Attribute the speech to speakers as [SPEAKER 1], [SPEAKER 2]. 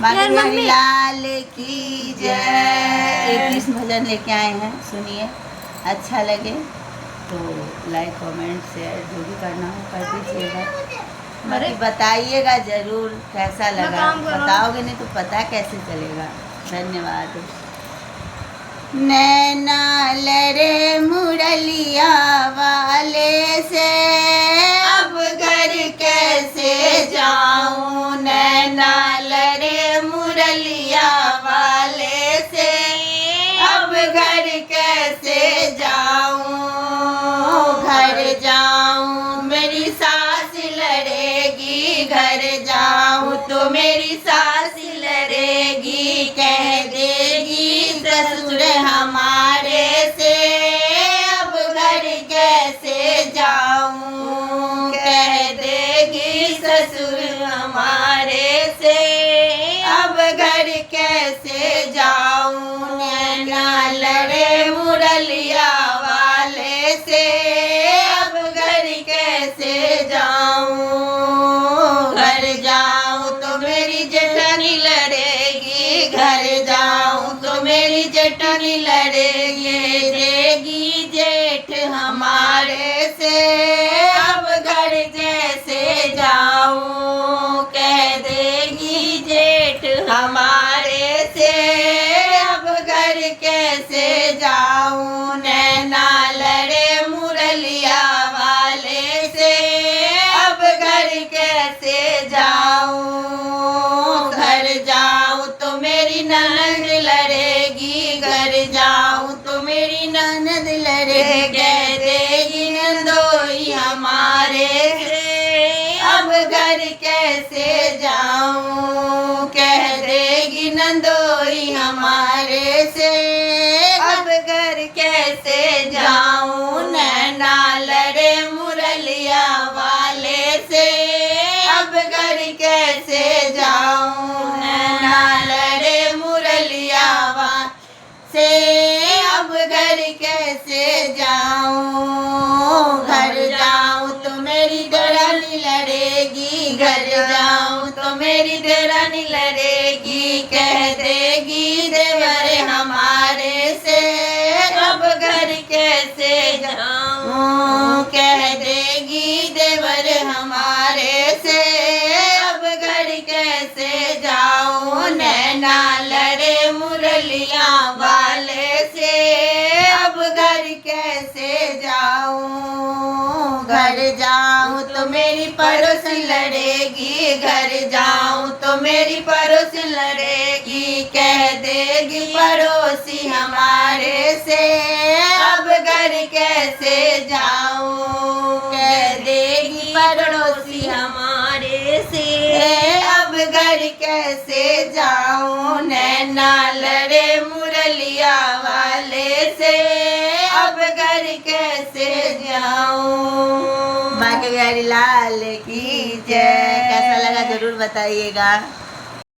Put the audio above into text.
[SPEAKER 1] बाकी लाल की जय। एक कृष्ण भजन लेके आए हैं, सुनिए, अच्छा लगे तो लाइक कमेंट शेयर जो भी करना हो कर दीजिएगा। बाकी बताइएगा ज़रूर कैसा लगा, बताओगे नहीं तो पता कैसे चलेगा। धन्यवाद। नैना लड़े मुरलिया वाले से, अब घर कैसे जाऊं। नैना लड़े मुरलिया वाले से, अब घर कैसे जाऊं। घर जाऊं मेरी सास लड़ेगी, घर जाऊं तो मेरी सास लड़ेगी। कह देगी ससुर हमारे से, अब घर कैसे जाऊं। कह देगी ससुर हमारे से, अब घर कैसे जाऊं। नैना लड़े मुरलिया वाले से, अब घर कैसे जाऊं। घर जाऊं तो मेरी जेठानी लड़ेगी, घर जाऊं तो मेरी जेठानी लड़ेगी। देगी जेठ हमारे से, अब घर कैसे जाऊं। कह देगी जेठ हमारे से, अब घर कैसे जाऊं। नैना लड़े मुरलिया वाले से, अब घर कैसे जाऊं। घर जाऊं तो मेरी ननद लड़ेगी, घर जाऊं तो मेरी ननद लड़ेगी। कह देगी नंदोई हमारे से, अब घर कैसे जाऊं। कह देगी नंदोई हमारे से, अब घर कैसे जाऊं। नैना लड़े मुरलिया वाले से, अब घर कैसे जाऊं। नैना लड़े मुरलिया से, अब घर कैसे जाऊं। घर जाऊं तो मेरी देरानी लड़ेगी, घर जाऊं तो मेरी देरानी लड़ेगी। कह देगी देवर हमारे से, अब घर कैसे जाऊं। कह देगी देवर हमारे से, अब घर कैसे जाऊं। नैना लड़े मुरलिया वाले से, अब घर कैसे जाऊं। घर जाऊं तो मेरी पड़ोसी लड़ेगी, घर जाऊं तो मेरी पड़ोसी लड़ेगी। कह देगी पड़ोसी हमारे से, अब घर कैसे जाऊं। कह देगी पड़ोसी हमारे से, अब घर कैसे जाऊं। नैना लड़े मुरलिया वाले से, अब घर कैसे जाऊं। बाकी लाल की जय। कैसा लगा जरूर बताइएगा।